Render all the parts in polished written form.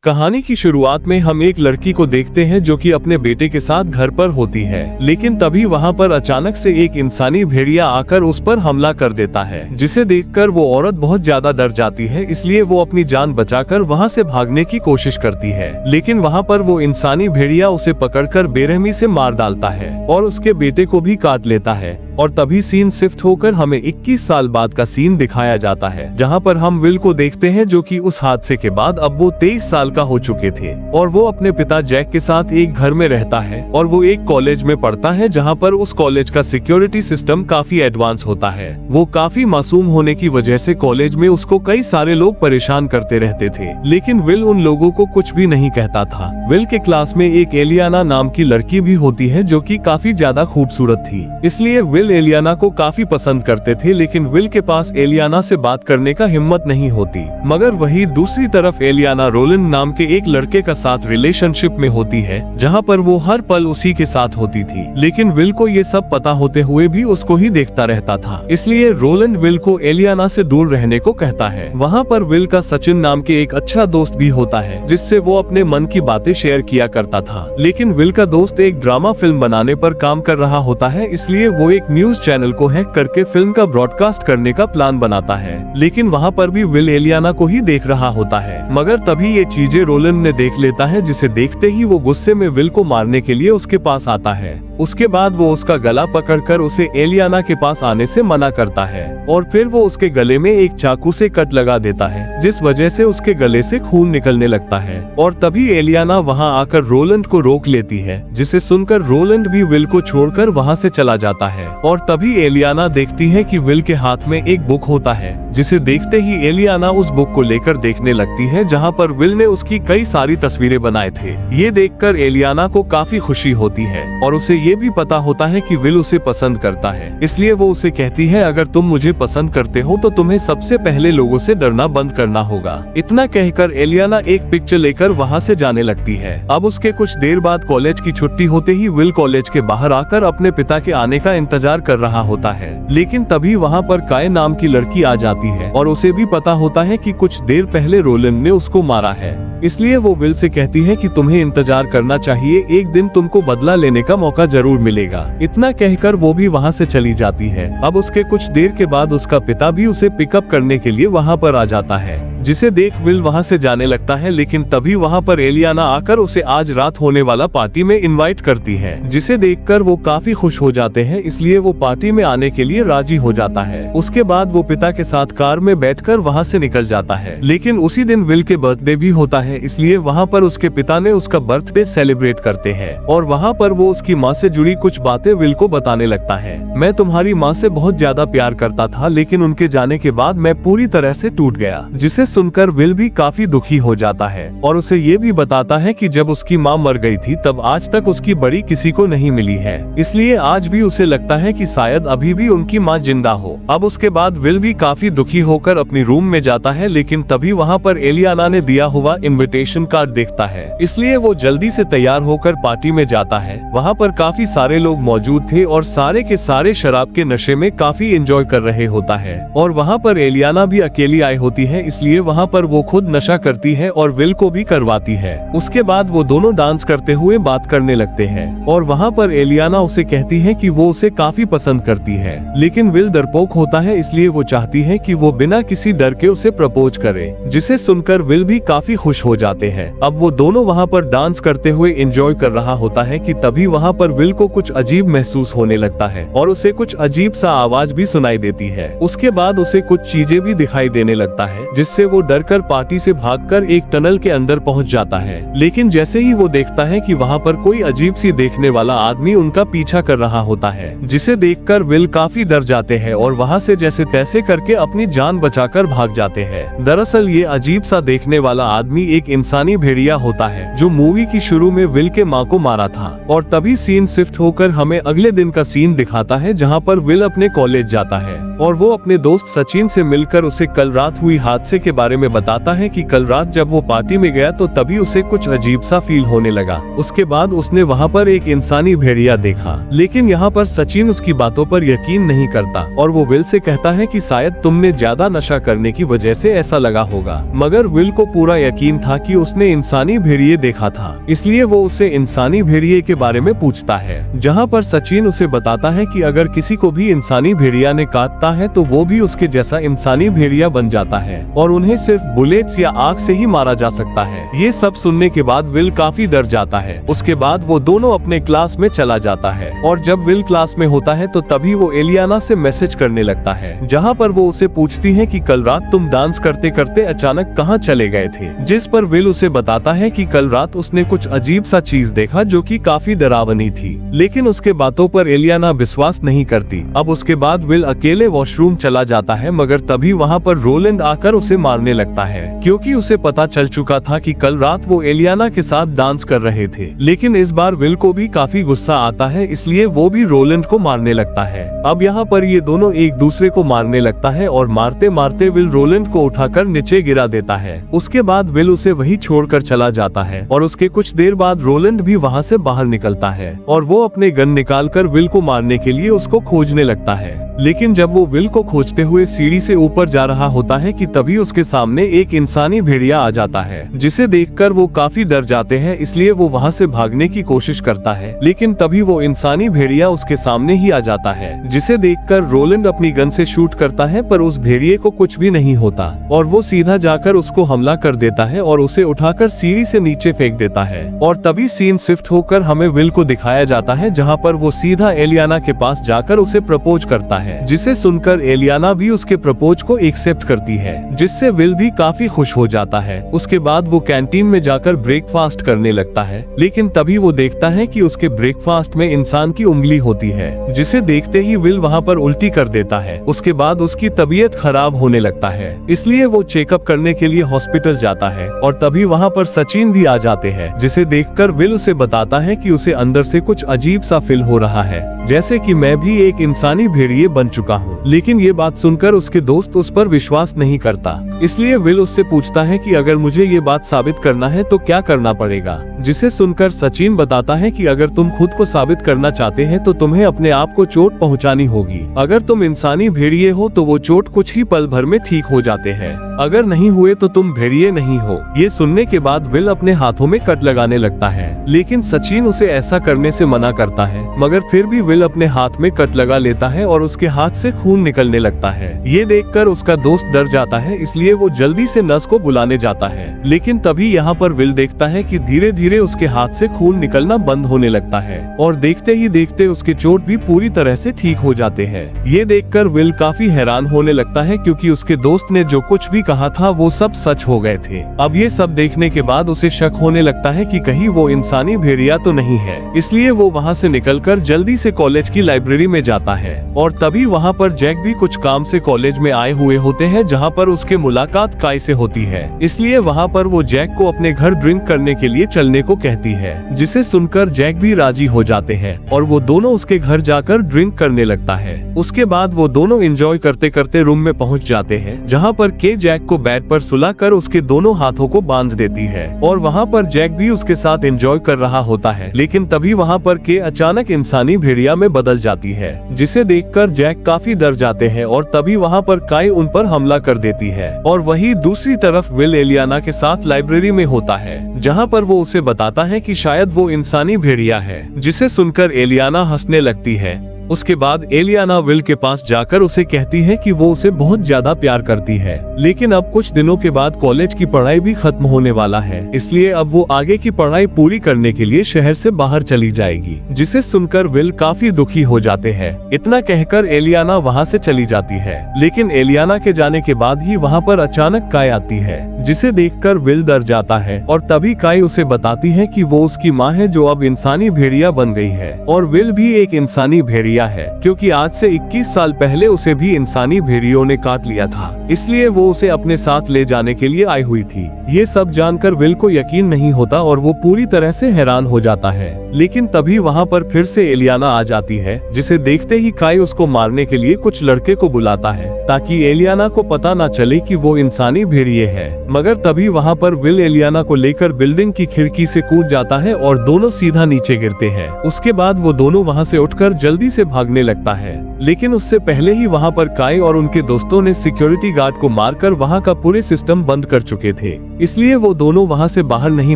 कहानी की शुरुआत में हम एक लड़की को देखते हैं जो कि अपने बेटे के साथ घर पर होती है, लेकिन तभी वहां पर अचानक से एक इंसानी भेड़िया आकर उस पर हमला कर देता है, जिसे देखकर वो औरत बहुत ज्यादा डर जाती है। इसलिए वो अपनी जान बचाकर वहां से भागने की कोशिश करती है, लेकिन वहां पर वो इंसानी भेड़िया उसे पकड़कर बेरहमी से मार डालता है और उसके बेटे को भी काट लेता है। और तभी सीन शिफ्ट होकर हमें 21 साल बाद का सीन दिखाया जाता है, जहां पर हम विल को देखते हैं जो कि उस हादसे के बाद अब वो 23 साल का हो चुके थे और वो अपने पिता जैक के साथ एक घर में रहता है और वो एक कॉलेज में पढ़ता है, जहां पर उस कॉलेज का सिक्योरिटी सिस्टम काफी एडवांस होता है। वो काफी मासूम होने की वजह से कॉलेज में उसको कई सारे लोग परेशान करते रहते थे, लेकिन विल उन लोगों को कुछ भी नहीं कहता था। विल के क्लास में एक एलियाना नाम की लड़की भी होती है जो कि काफी ज्यादा खूबसूरत थी, इसलिए विल एलियाना को काफी पसंद करते थे, लेकिन विल के पास एलियाना से बात करने का हिम्मत नहीं होती। मगर वही दूसरी तरफ एलियाना रोलिन नाम के एक लड़के का साथ रिलेशनशिप में होती है, जहां पर वो हर पल उसी के साथ होती थी, लेकिन विल को ये सब पता होते हुए भी उसको ही देखता रहता था। इसलिए रोलिन विल को एलियाना से दूर रहने को कहता है। वहाँ पर विल का सचिन नाम के एक अच्छा दोस्त भी होता है, जिससे वो अपने मन की बातें शेयर किया करता था, लेकिन विल का दोस्त एक ड्रामा फिल्म बनाने पर काम कर रहा होता है, इसलिए वो एक न्यूज चैनल को हैक करके फिल्म का ब्रॉडकास्ट करने का प्लान बनाता है। लेकिन वहाँ पर भी विल एलियाना को ही देख रहा होता है, मगर तभी ये चीजें रोलिन ने देख लेता है, जिसे देखते ही वो गुस्से में विल को मारने के लिए उसके पास आता है। उसके बाद वो उसका गला पकड़कर उसे एलियाना के पास आने से मना करता है और फिर वो उसके गले में एक चाकू से कट लगा देता है, जिस वजह से उसके गले से खून निकलने लगता है। और तभी एलियाना वहाँ आकर रोलैंड को रोक लेती है, जिसे सुनकर रोलैंड भी विल को छोड़कर वहाँ से चला जाता है। और तभी एलियाना देखती है कि विल के हाथ में एक बुक होता है, जिसे देखते ही एलियाना उस बुक को लेकर देखने लगती है, जहाँ पर विल ने उसकी कई सारी तस्वीरें बनाए थे। ये देखकर एलियाना को काफी खुशी होती है और उसे ये भी पता होता है कि विल उसे पसंद करता है, इसलिए वो उसे कहती है, अगर तुम मुझे पसंद करते हो तो तुम्हें सबसे पहले लोगों से डरना बंद करना होगा। इतना कहकर एलियाना एक पिक्चर लेकर वहाँ से जाने लगती है। अब उसके कुछ देर बाद कॉलेज की छुट्टी होते ही विल कॉलेज के बाहर आकर अपने पिता के आने का इंतजार कर रहा होता है, लेकिन तभी वहाँ पर काय नाम की लड़की आ जाती है और उसे भी पता होता है कि कुछ देर पहले रोलैंड ने उसको मारा है। इसलिए वो विल से कहती है कि तुम्हें इंतजार करना चाहिए, एक दिन तुमको बदला लेने का मौका जरूर मिलेगा। इतना कहकर वो भी वहाँ से चली जाती है। अब उसके कुछ देर के बाद उसका पिता भी उसे पिकअप करने के लिए वहाँ पर आ जाता है, जिसे देख विल वहाँ से जाने लगता है, लेकिन तभी वहाँ पर एलियाना आकर उसे आज रात होने वाला पार्टी में इनवाइट करती है, जिसे देखकर वो काफी खुश हो जाते हैं, इसलिए वो पार्टी में आने के लिए राजी हो जाता है। उसके बाद वो पिता के साथ कार में बैठकर वहाँ से निकल जाता है, लेकिन उसी दिन विल के बर्थडे भी होता है, इसलिए वहाँ पर उसके पिता ने उसका बर्थडे सेलिब्रेट करते हैं और वहाँ पर वो उसकी माँ से जुड़ी कुछ बातें विल को बताने लगता है। मैं तुम्हारी माँ से बहुत ज्यादा प्यार करता था, लेकिन उनके जाने के बाद मैं पूरी तरह से टूट गया, जिसे सुनकर विल भी काफी दुखी हो जाता है और उसे ये भी बताता है कि जब उसकी माँ मर गई थी तब आज तक उसकी बड़ी किसी को नहीं मिली है, इसलिए आज भी उसे लगता है कि शायद अभी भी उनकी माँ जिंदा हो। अब उसके बाद विल भी काफी दुखी होकर अपनी रूम में जाता है, लेकिन तभी वहाँ पर एलियाना ने दिया हुआ इनविटेशन कार्ड देखता है, इसलिए वो जल्दी से तैयार होकर पार्टी में जाता है। वहाँ पर काफी सारे लोग मौजूद थे और सारे के सारे शराब के नशे में काफी एंजॉय कर रहे होता है और वहाँ पर एलियाना भी अकेली आई होती है, इसलिए वहाँ पर वो खुद नशा करती है और विल को भी करवाती है। उसके बाद वो दोनों डांस करते हुए बात करने लगते हैं और वहाँ पर एलियाना उसे कहती है कि वो उसे काफी पसंद करती है, लेकिन विल डरपोक होता है, इसलिए वो चाहती है कि वो बिना किसी डर के उसे प्रपोज करे, जिसे सुनकर विल भी काफी खुश हो जाते हैं। अब वो दोनों वहाँ पर डांस करते हुए एंजॉय कर रहा होता है कि तभी वहाँ पर विल को कुछ अजीब महसूस होने लगता है और उसे कुछ अजीब सा आवाज भी सुनाई देती है। उसके बाद उसे कुछ चीजें भी दिखाई देने लगता है, जिससे वो डरकर पार्टी से भागकर एक टनल के अंदर पहुंच जाता है, लेकिन जैसे ही वो देखता है कि वहाँ पर कोई अजीब सी देखने वाला आदमी उनका पीछा कर रहा होता है, जिसे देखकर विल काफी डर जाते हैं और वहाँ से जैसे तैसे करके अपनी जान बचाकर भाग जाते हैं। दरअसल ये अजीब सा देखने वाला आदमी एक इंसानी भेड़िया होता है, जो मूवी की शुरू में विल के माँ को मारा था। और तभी सीन शिफ्ट होकर हमें अगले दिन का सीन दिखाता है, जहाँ पर विल अपने कॉलेज जाता है और वो अपने दोस्त सचिन से मिलकर उसे कल रात हुई हादसे के बारे में बताता है कि कल रात जब वो पार्टी में गया तो तभी उसे कुछ अजीब सा फील होने लगा। उसके बाद उसने वहाँ पर एक इंसानी भेड़िया देखा, लेकिन यहाँ पर सचिन उसकी बातों पर यकीन नहीं करता और वो विल से कहता है कि शायद तुमने ज्यादा नशा करने की वजह से ऐसा लगा होगा। मगर विल को पूरा यकीन था कि उसने इंसानी भेड़िए देखा था, इसलिए वो उसे इंसानी भेड़िए के बारे में पूछता है, जहाँ पर सचिन उसे बताता है कि अगर किसी को भी इंसानी भेड़िया ने काटता है तो वो भी उसके जैसा इंसानी भेड़िया बन जाता है और उन्हें सिर्फ बुलेट्स या आग से ही मारा जा सकता है। ये सब सुनने के बाद विल काफी डर जाता है। उसके बाद वो दोनों अपने क्लास में चला जाता है और जब विल क्लास में होता है तो तभी वो एलियाना से मैसेज करने लगता है, जहाँ पर वो उसे पूछती है कि कल रात तुम डांस करते करते अचानक कहाँ चले गए थे। जिस पर विल उसे बताता है कि कल रात उसने कुछ अजीब सा चीज देखा जो कि काफी डरावनी थी, लेकिन उसके बातों पर एलियाना विश्वास नहीं करती। अब उसके बाद विल अकेले वॉशरूम चला जाता है, मगर तभी वहाँ पर रोलैंड आकर उसे मारने लगता है, क्योंकि उसे पता चल चुका था कि कल रात वो एलियाना के साथ डांस कर रहे थे। लेकिन इस बार विल को भी काफी गुस्सा आता है, इसलिए वो भी रोलैंड को मारने लगता है। अब यहाँ पर ये दोनों एक दूसरे को मारने लगता है और मारते मारते विल रोलैंड को उठाकर नीचे गिरा देता है। उसके बाद विल उसे वही छोड़कर चला जाता है और उसके कुछ देर बाद रोलैंड भी वहाँ से बाहर निकलता है और वो अपने गन निकालकर विल को मारने के लिए उसको खोजने लगता है। लेकिन जब वो विल को खोजते हुए सीढ़ी से ऊपर जा रहा होता है कि तभी उसके सामने एक इंसानी भेड़िया आ जाता है, जिसे देखकर वो काफी डर जाते हैं, इसलिए वो वहाँ से भागने की कोशिश करता है। लेकिन तभी वो इंसानी भेड़िया उसके सामने ही आ जाता है, जिसे देखकर रोलैंड अपनी गन से शूट करता है, पर उस भेड़िए को कुछ भी नहीं होता और वो सीधा जाकर उसको हमला कर देता है और उसे उठाकर सीढ़ी से नीचे फेंक देता है। और तभी सीन शिफ्ट होकर हमें विल को दिखाया जाता है, जहाँ पर वो सीधा एलियाना के पास जाकर उसे प्रपोज करता है, जिसे सुनकर एलियाना भी उसके प्रपोज को एक्सेप्ट करती है, जिससे विल भी काफी खुश हो जाता है। उसके बाद वो कैंटीन में जाकर ब्रेकफास्ट करने लगता है, लेकिन तभी वो देखता है कि उसके ब्रेकफास्ट में इंसान की उंगली होती है, जिसे देखते ही विल वहाँ पर उल्टी कर देता है। उसके बाद उसकी तबीयत खराब होने लगता है, इसलिए वो चेकअप करने के लिए हॉस्पिटल जाता है और तभी वहाँ पर सचिन भी आ जाते हैं, जिसे देखकर विल उसे बताता है कि उसे अंदर से कुछ अजीब सा फील हो रहा है, जैसे कि मैं भी एक इंसानी भेड़िए बन चुका हूँ। लेकिन ये बात सुनकर उसके दोस्त उस पर विश्वास नहीं करता, इसलिए विल उससे पूछता है कि अगर मुझे ये बात साबित करना है तो क्या करना पड़ेगा, जिसे सुनकर सचिन बताता है कि अगर तुम खुद को साबित करना चाहते हैं तो तुम्हें अपने आप को चोट पहुंचानी होगी। अगर तुम इंसानी भेड़िए हो तो वो चोट कुछ ही पल भर में ठीक हो जाते हैं, अगर नहीं हुए तो तुम भेड़िए नहीं हो। ये सुनने के बाद विल अपने हाथों में कट लगाने लगता है, लेकिन सचिन उसे ऐसा करने से मना करता है, मगर फिर भी विल अपने हाथ में कट लगा लेता है और उसके हाथ से खून निकलने लगता है। ये देखकर उसका दोस्त डर जाता है, इसलिए वो जल्दी से नर्स को बुलाने जाता है। लेकिन तभी यहाँ पर विल देखता है कि धीरे धीरे उसके हाथ से खून निकलना बंद होने लगता है और देखते ही देखते उसके चोट भी पूरी तरह से ठीक हो जाते हैं। ये देखकर विल काफी हैरान होने लगता है, क्योंकि उसके दोस्त ने जो कुछ भी कहा था वो सब सच हो गए थे। अब ये सब देखने के बाद उसे शक होने लगता है कि कहीं वो इंसानी भेड़िया तो नहीं है, इसलिए वो वहाँ से निकलकर जल्दी से कॉलेज की लाइब्रेरी में जाता है और तभी वहाँ पर जैक भी कुछ काम से कॉलेज में आए हुए होते हैं, जहाँ पर उसके मुलाकात काय से होती है। इसलिए वहाँ पर वो जैक को अपने घर ड्रिंक करने के लिए चलने को कहती है, जिसे सुनकर जैक भी राजी हो जाते हैं और वो दोनों उसके घर जाकर ड्रिंक करने लगता है। उसके बाद वो दोनों एंजॉय करते करते रूम में पहुँच जाते हैं, जहाँ पर के जैक को बेड पर सुलाकर उसके दोनों हाथों को बांध देती है और वहाँ पर जैक भी उसके साथ एंजॉय कर रहा होता है। लेकिन तभी वहाँ पर के अचानक इंसानी भेड़िया में बदल जाती है, जिसे देखकर जैक काफी डर जाते हैं और तभी वहाँ पर काय उन पर हमला कर देती है। और वही दूसरी तरफ विल एलियाना के साथ लाइब्रेरी में होता है, जहाँ पर वो उसे बताता है कि शायद वो इंसानी भेड़िया है, जिसे सुनकर एलियाना हंसने लगती है। उसके बाद एलियाना विल के पास जाकर उसे कहती है कि वो उसे बहुत ज्यादा प्यार करती है, लेकिन अब कुछ दिनों के बाद कॉलेज की पढ़ाई भी खत्म होने वाला है, इसलिए अब वो आगे की पढ़ाई पूरी करने के लिए शहर से बाहर चली जाएगी, जिसे सुनकर विल काफी दुखी हो जाते हैं। इतना कहकर एलियाना वहाँ से चली जाती है, लेकिन एलियाना के जाने के बाद ही वहाँ पर अचानक काय आती है, जिसे देखकर विल डर जाता है और तभी काय उसे बताती है कि वो उसकी माँ है जो अब इंसानी भेड़िया बन गई है और विल भी एक इंसानी भेड़िया है, क्योंकि आज से 21 साल पहले उसे भी इंसानी भेड़ियों ने काट लिया था, इसलिए वो उसे अपने साथ ले जाने के लिए आई हुई थी। ये सब जानकर विल को यकीन नहीं होता और वो पूरी तरह से हैरान हो जाता है। लेकिन तभी वहाँ पर फिर से एलियाना आ जाती है, जिसे देखते ही काई उसको मारने के लिए कुछ लड़के को बुलाता है ताकि एलियाना को पता न चले कि वो इंसानी भेड़िए है। मगर तभी वहाँ पर विल एलियाना को लेकर बिल्डिंग की खिड़की से कूद जाता है और दोनों सीधा नीचे गिरते हैं। उसके बाद वो दोनों वहाँ से उठकर जल्दी से भागने लगता है, लेकिन उससे पहले ही वहाँ पर काई और उनके दोस्तों ने सिक्योरिटी गार्ड को मारकर वहाँ का पूरे सिस्टम बंद कर चुके थे, इसलिए वो दोनों वहाँ से बाहर नहीं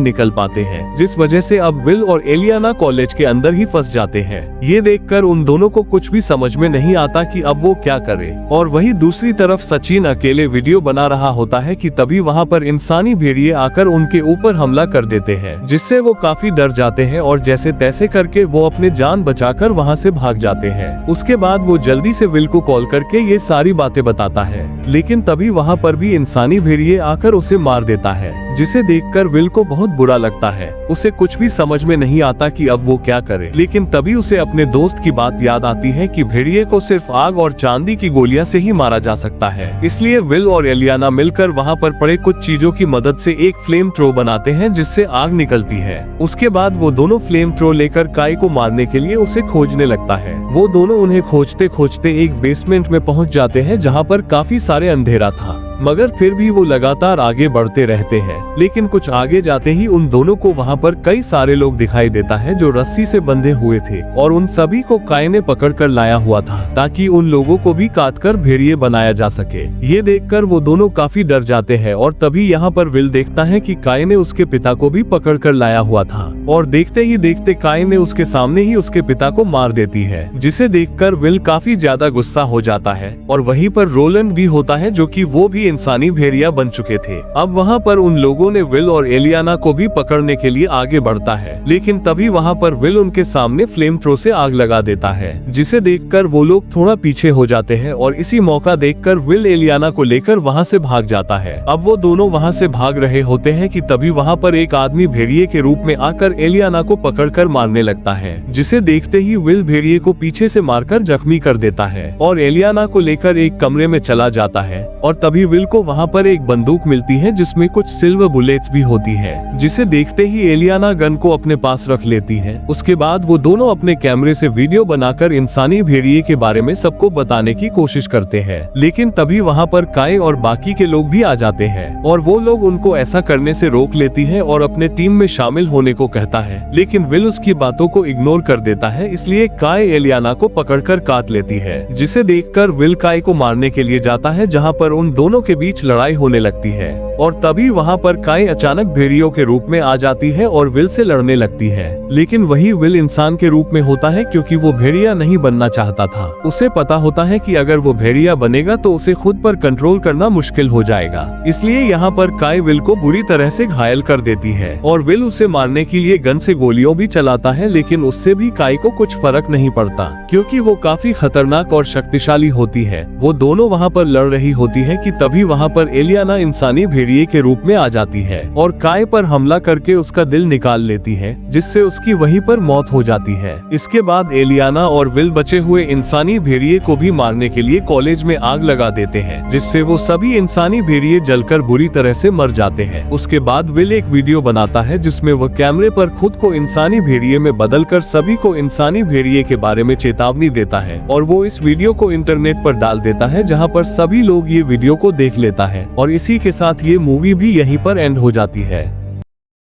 निकल पाते हैं, जिस वजह से अब विल और एलियाना कॉलेज के अंदर ही फंस जाते हैं। ये देखकर उन दोनों को कुछ भी समझ में नहीं आता कि अब वो क्या करे। और वही दूसरी तरफ सचिन अकेले वीडियो बना रहा होता है कि तभी वहाँ पर इंसानी भेड़िए आकर उनके ऊपर हमला कर देते हैं, जिससे वो काफी डर जाते हैं और जैसे तैसे करके वो अपने जान बचाकर वहाँ से भाग जाते हैं। उसके बाद वो जल्दी से विल को कॉल करके ये सारी बातें बताता है, लेकिन तभी वहाँ पर भी इंसानी भेड़िए आकर उसे मार देता है, जिसे देखकर विल को बहुत बुरा लगता है। उसे कुछ भी समझ में नहीं आता कि अब वो क्या करे, लेकिन तभी उसे अपने दोस्त की बात याद आती है कि भेड़िए को सिर्फ आग और चांदी की गोलियां से ही मारा जा सकता है। इसलिए विल और एलियाना मिलकर वहाँ पर पड़े कुछ चीजों की मदद से एक फ्लेम थ्रो बनाते हैं, जिससे आग निकलती है। उसके बाद वो दोनों फ्लेम थ्रो लेकर काई को मारने के लिए उसे खोजने लगता है। वो दोनों उन्हें खोजते खोजते एक बेसमेंट में पहुँच जाते हैं, जहाँ पर काफी सारे अंधेरा था, मगर फिर भी वो लगातार आगे बढ़ते रहते हैं। लेकिन कुछ आगे जाते ही उन दोनों को वहाँ पर कई सारे लोग दिखाई देता है जो रस्सी से बंधे हुए थे, और उन सभी को काई ने पकड़ कर लाया हुआ था ताकि उन लोगों को भी काट कर भेड़िए बनाया जा सके। ये देखकर वो दोनों काफी डर जाते हैं, और तभी यहाँ पर विल देखता है कि काई ने उसके पिता को भी पकड़ कर लाया हुआ था, और देखते ही देखते काई ने उसके सामने ही उसके पिता को मार देती है, जिसे देखकर विल काफी ज्यादा गुस्सा हो जाता है। और वहीं पर रोलैंड भी होता है, जो कि वो भी इंसानी भेड़िया बन चुके थे। अब वहाँ पर उन लोगों ने विल और एलियाना को भी पकड़ने के लिए आगे बढ़ता है, लेकिन तभी वहाँ पर विल उनके सामने फ्लेम थ्रो से आग लगा देता है, जिसे देखकर वो लोग थोड़ा पीछे हो जाते हैं, और इसी मौका देखकर विल एलियाना को लेकर वहाँ से भाग जाता है। अब वो दोनों वहाँ से भाग रहे होते हैं कि तभी वहाँ पर एक आदमी भेड़िए के रूप में आकर एलियाना को पकड़कर मारने लगता है, जिसे देखते ही विल भेड़िए को पीछे से मारकर जख्मी कर देता है और एलियाना को लेकर एक कमरे में चला जाता है। और तभी विल को वहाँ पर एक बंदूक मिलती है जिसमें कुछ सिल्वर बुलेट्स भी होती है, जिसे देखते ही एलियाना गन को अपने पास रख लेती है। उसके बाद वो दोनों अपने कैमरे से वीडियो बनाकर इंसानी भेड़िए के बारे में सबको बताने की कोशिश करते हैं, लेकिन तभी वहाँ पर काई और बाकी के लोग भी आ जाते हैं, और वो लोग उनको ऐसा करने से रोक लेती है और अपने टीम में शामिल होने को कहता है, लेकिन विल उसकी बातों को इग्नोर कर देता है। इसलिए काई एलियाना को पकड़कर काट लेती है, जिसे देखकर विल काई को मारने के लिए जाता है, जहाँ पर उन दोनों के बीच लड़ाई होने लगती है। और तभी वहाँ पर काई अचानक भेड़ियों के रूप में आ जाती है और विल से लड़ने लगती है, लेकिन वही विल इंसान के रूप में होता है, क्योंकि वो भेड़िया नहीं बनना चाहता था। उसे पता होता है कि अगर वो भेड़िया बनेगा तो उसे खुद पर कंट्रोल करना मुश्किल हो जाएगा, इसलिए यहाँ पर काई विल को बुरी तरह से घायल कर देती है, और विल उसे मारने के लिए गन से गोलियों भी चलाता है, लेकिन उससे भी काई को कुछ फर्क नहीं पड़ता, क्योंकि वो काफी खतरनाक और शक्तिशाली होती है। वो दोनों वहाँ पर लड़ रही होती है कि तभी वहाँ पर एलियाना इंसानी भेड़िए के रूप में आ जाती है और काई पर हमला करके उसका दिल निकाल लेती है, जिससे उसकी वहीं पर मौत हो जाती है। इसके बाद एलियाना और विल बचे हुए इंसानी भेड़िए को भी मारने के लिए कॉलेज में आग लगा देते हैं, जिससे वो सभी इंसानी भेड़िए जलकर बुरी तरह से मर जाते हैं। उसके बाद विल एक वीडियो बनाता है जिसमें वह कैमरे पर खुद को इंसानी भेड़िए में बदलकर सभी को इंसानी भेड़िए के बारे में चेतावनी देता है, और वो इस वीडियो को इंटरनेट पर डाल देता है, जहाँ पर सभी लोग ये वीडियो को देख लेता है। और इसी के साथ ये मूवी भी यहीं पर एंड हो जाती है।